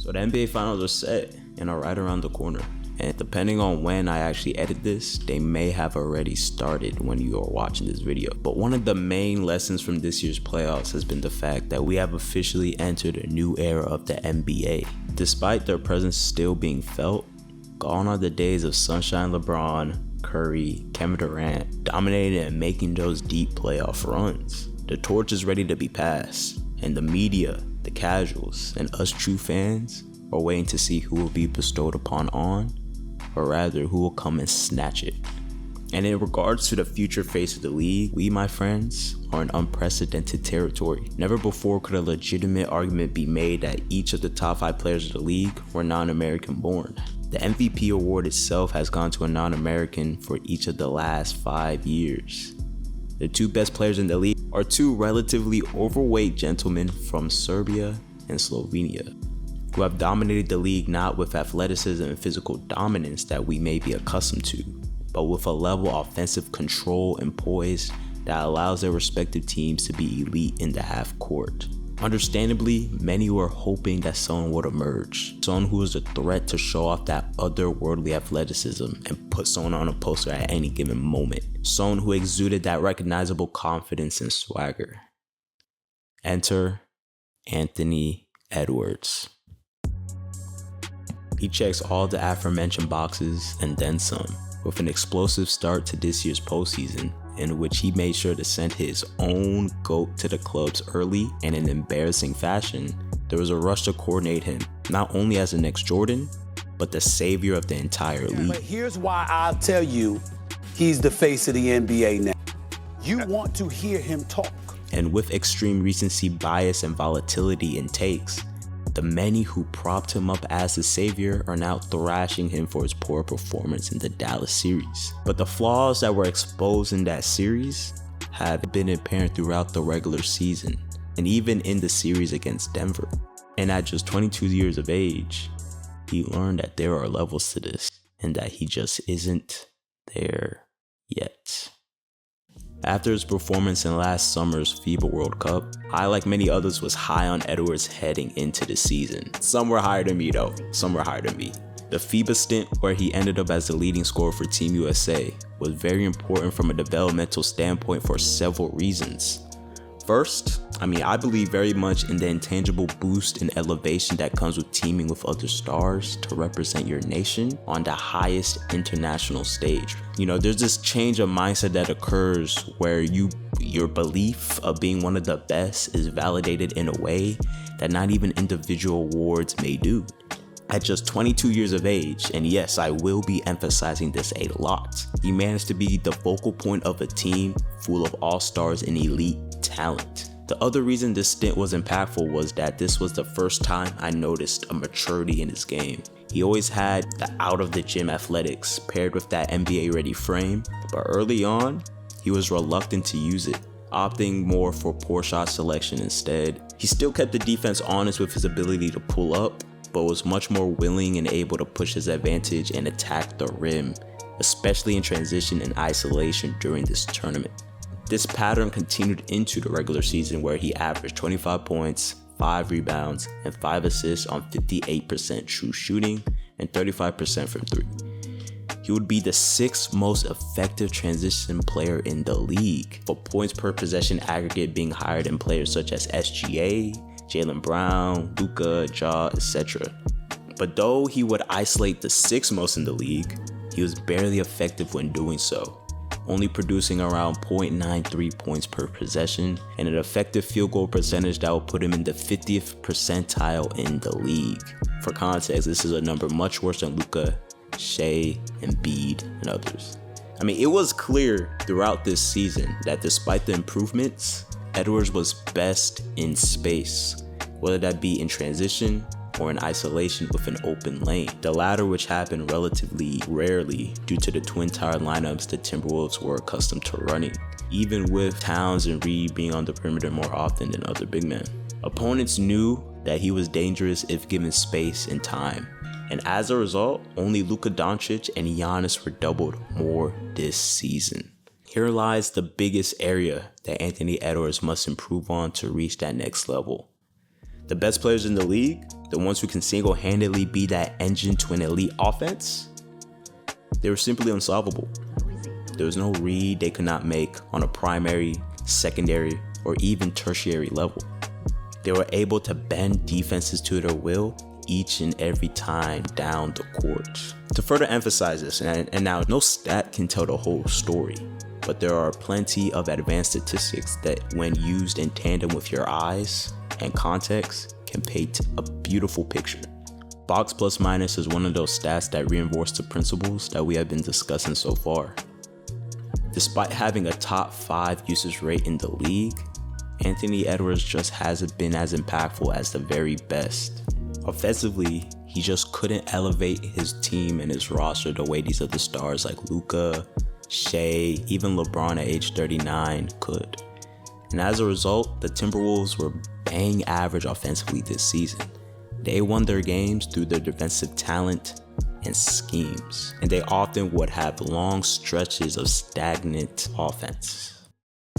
So the NBA Finals are set and are right around the corner. And depending on when I actually edit this, they may have already started when you are watching this video. But one of the main lessons from this year's playoffs has been the fact that we have officially entered a new era of the NBA. Despite their presence still being felt, gone are the days of Sunshine LeBron, Curry, Kevin Durant dominating and making those deep playoff runs. The torch is ready to be passed, and the media, the casuals, and us true fans are waiting to see who will be bestowed upon on, or rather who will come and snatch it. And in regards to the future face of the league, we, my friends, are in unprecedented territory. Never before could a legitimate argument be made that each of the top 5 players of the league were non-American born. The MVP award itself has gone to a non-American for each of the last 5 years. The 2 best players in the league are 2 relatively overweight gentlemen from Serbia and Slovenia, who have dominated the league not with athleticism and physical dominance that we may be accustomed to, but with a level of offensive control and poise that allows their respective teams to be elite in the half court. Understandably, many were hoping that someone would emerge, someone who was a threat to show off that otherworldly athleticism and put someone on a poster at any given moment, someone who exuded that recognizable confidence and swagger. Enter Anthony Edwards. He checks all the aforementioned boxes and then some, with an explosive start to this year's postseason, in which he made sure to send his own GOAT to the clubs early and in embarrassing fashion. There was a rush to coronate him, not only as the next Jordan, but the savior of the entire league. But here's why I'll tell you, he's the face of the NBA now. You want to hear him talk. And with extreme recency bias and volatility in takes, the many who propped him up as the savior are now thrashing him for his poor performance in the Dallas series. But the flaws that were exposed in that series have been apparent throughout the regular season, and even in the series against Denver. And at just 22 years of age, he learned that there are levels to this, and that he just isn't there yet. After his performance in last summer's FIBA World Cup, I, like many others, was high on Edwards heading into the season. Some were higher than me though, some were higher than me. The FIBA stint, where he ended up as the leading scorer for Team USA, was very important from a developmental standpoint for several reasons. First, I believe very much in the intangible boost and elevation that comes with teaming with other stars to represent your nation on the highest international stage. There's this change of mindset that occurs where your belief of being one of the best is validated in a way that not even individual awards may do. At just 22 years of age, and yes, I will be emphasizing this a lot, he managed to be the focal point of a team full of all-stars and elite talent. The other reason this stint was impactful was that this was the first time I noticed a maturity in his game. He always had the out-of-the-gym athletics paired with that NBA-ready frame, but early on, he was reluctant to use it, opting more for poor shot selection instead. He still kept the defense honest with his ability to pull up, but was much more willing and able to push his advantage and attack the rim, especially in transition and isolation during this tournament. This pattern continued into the regular season, where he averaged 25 points, 5 rebounds, and 5 assists on 58% true shooting and 35% from 3. He would be the 6th most effective transition player in the league, for points per possession aggregate being higher than players such as SGA, Jaylen Brown, Luka, Ja, etc. But though he would isolate the 6th most in the league, he was barely effective when doing so, only producing around 0.93 points per possession and an effective field goal percentage that would put him in the 50th percentile in the league. For context, this is a number much worse than Luka, Shea, Embiid, and others. It was clear throughout this season that despite the improvements, Edwards was best in space, whether that be in transition or in isolation with an open lane, the latter which happened relatively rarely due to the twin tower lineups the Timberwolves were accustomed to running, even with Towns and Reed being on the perimeter more often than other big men. Opponents knew that he was dangerous if given space and time, and as a result, only Luka Doncic and Giannis were doubled more this season. Here lies the biggest area that Anthony Edwards must improve on to reach that next level. The best players in the league the ones who can single-handedly be that engine to an elite offense, they were simply unsolvable. There was no read they could not make on a primary, secondary, or even tertiary level. They were able to bend defenses to their will each and every time down the court. To further emphasize this, and now no stat can tell the whole story, but there are plenty of advanced statistics that, when used in tandem with your eyes and context, can paint a beautiful picture. Box plus minus is one of those stats that reinforce the principles that we have been discussing so far. Despite having a top 5 usage rate in the league, Anthony Edwards just hasn't been as impactful as the very best. Offensively, he just couldn't elevate his team and his roster the way these other stars like Luka, Shea, even LeBron at age 39 could. And as a result, the Timberwolves were bang average offensively this season. They won their games through their defensive talent and schemes, and they often would have long stretches of stagnant offense.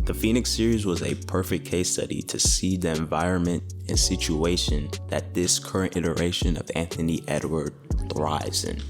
The Phoenix series was a perfect case study to see the environment and situation that this current iteration of Anthony Edwards thrives in.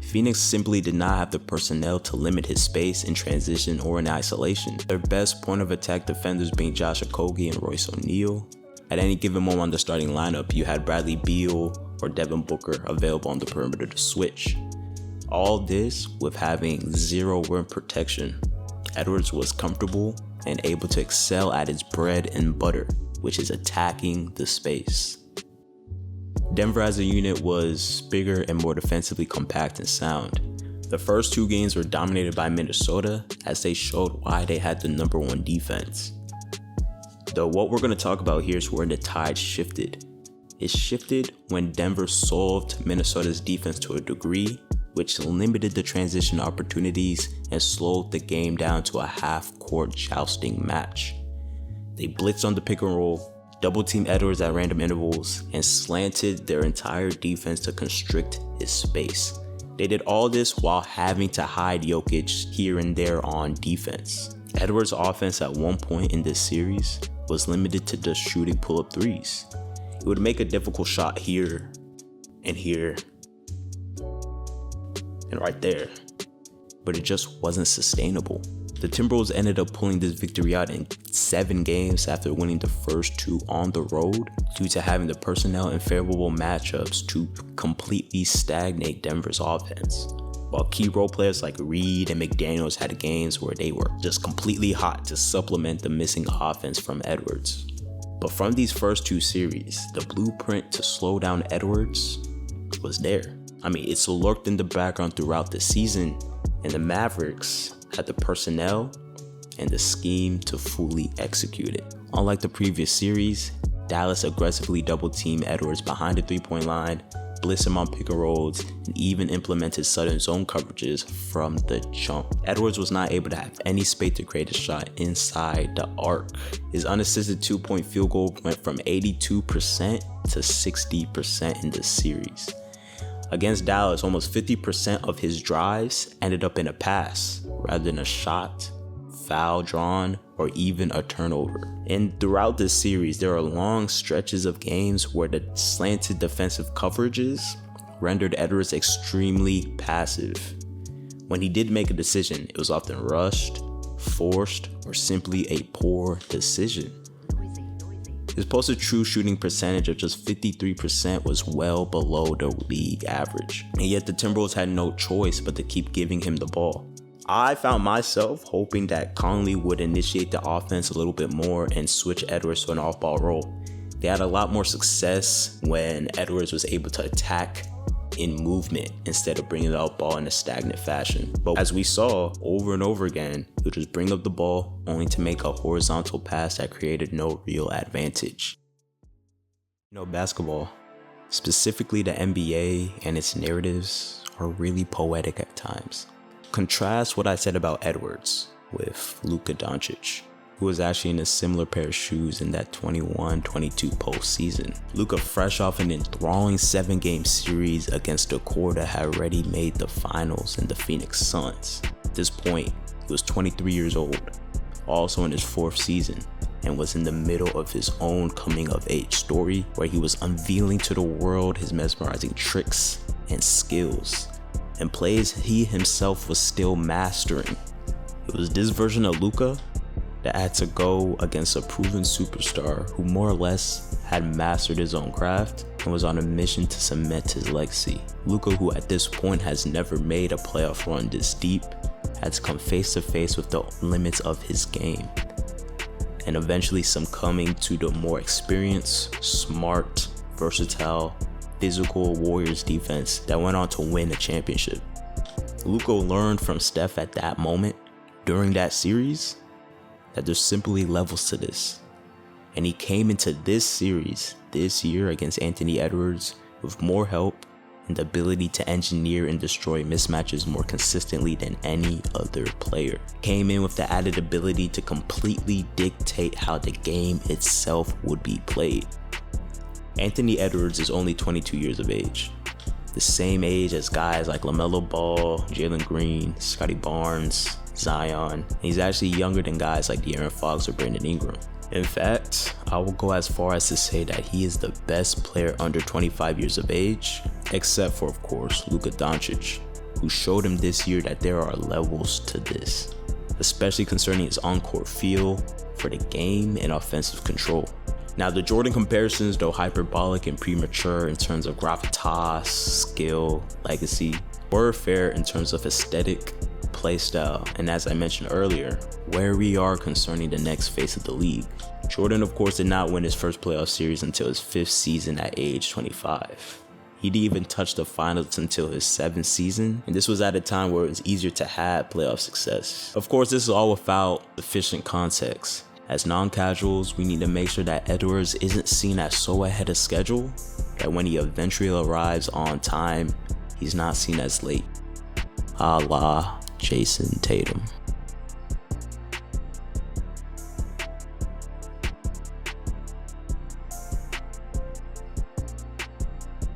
Phoenix simply did not have the personnel to limit his space in transition or in isolation, their best point of attack defenders being Josh Okogie and Royce O'Neal. At any given moment on the starting lineup, you had Bradley Beal or Devin Booker available on the perimeter to switch. All this with having zero rim protection. Edwards was comfortable and able to excel at his bread and butter, which is attacking the space. Denver as a unit was bigger and more defensively compact and sound. The first 2 games were dominated by Minnesota as they showed why they had the #1 defense. Though what we're going to talk about here is where the tide shifted. It shifted when Denver solved Minnesota's defense to a degree, which limited the transition opportunities and slowed the game down to a half-court jousting match. They blitzed on the pick and roll, double-teamed Edwards at random intervals, and slanted their entire defense to constrict his space. They did all this while having to hide Jokic here and there on defense. Edwards' offense at one point in this series was limited to just shooting pull-up threes. It would make a difficult shot here and here and right there, but it just wasn't sustainable. The Timberwolves ended up pulling this victory out in 7 games after winning the first 2 on the road due to having the personnel and favorable matchups to completely stagnate Denver's offense. While key role players like Reed and McDaniels had games where they were just completely hot to supplement the missing offense from Edwards. But from these first 2 series, the blueprint to slow down Edwards was there. I mean, it's lurked in the background throughout the season, and the Mavericks had the personnel and the scheme to fully execute it. Unlike the previous series, Dallas aggressively double-teamed Edwards behind the 3-point line, blitzed him on pick and rolls, and even implemented sudden zone coverages from the jump. Edwards was not able to have any space to create a shot inside the arc. His unassisted 2-point field goal went from 82% to 60% in this series. Against Dallas, almost 50% of his drives ended up in a pass rather than a shot, foul drawn, or even a turnover. And throughout this series, there are long stretches of games where the slanted defensive coverages rendered Edwards extremely passive. When he did make a decision, it was often rushed, forced, or simply a poor decision. His posted true shooting percentage of just 53% was well below the league average, and yet the Timberwolves had no choice but to keep giving him the ball. I found myself hoping that Conley would initiate the offense a little bit more and switch Edwards to an off-ball role. They had a lot more success when Edwards was able to attack in movement instead of bringing the ball in a stagnant fashion. But as we saw over and over again, he would just bring up the ball only to make a horizontal pass that created no real advantage. Basketball, specifically the NBA and its narratives, are really poetic at times. Contrast what I said about Edwards with Luka Doncic, who was actually in a similar pair of shoes in that 21-22 postseason. Luka, fresh off an enthralling 7-game series against a core that had already made the finals in the Phoenix Suns. At this point, he was 23 years old, also in his 4th season. and was in the middle of his own coming of age story where he was unveiling to the world his mesmerizing tricks and skills and plays he himself was still mastering. It was this version of Luka that had to go against a proven superstar who more or less had mastered his own craft and was on a mission to cement his legacy. Luka, who at this point has never made a playoff run this deep, had to come face to face with the limits of his game and eventually succumbing to the more experienced, smart, versatile, physical Warriors defense that went on to win a championship. Luka learned from Steph at that moment, during that series, that there's simply levels to this. And he came into this series this year against Anthony Edwards with more help and the ability to engineer and destroy mismatches more consistently than any other player. Came in with the added ability to completely dictate how the game itself would be played. Anthony Edwards is only 22 years of age, the same age as guys like LaMelo Ball, Jalen Green, Scottie Barnes, Zion, and he's actually younger than guys like De'Aaron Fox or Brandon Ingram. In fact, I will go as far as to say that he is the best player under 25 years of age, except for, of course, Luka Doncic, who showed him this year that there are levels to this, especially concerning his on-court feel for the game and offensive control. Now, the Jordan comparisons, though hyperbolic and premature in terms of gravitas, skill, legacy, were fair in terms of aesthetic, play style, and as I mentioned earlier, where we are concerning the next phase of the league. Jordan, of course, did not win his first playoff series until his 5th season at age 25. He didn't even touch the finals until his 7th season, and this was at a time where it was easier to have playoff success. Of course, this is all without sufficient context. As non-casuals, we need to make sure that Edwards isn't seen as so ahead of schedule that when he eventually arrives on time, he's not seen as late. A la Jason Tatum.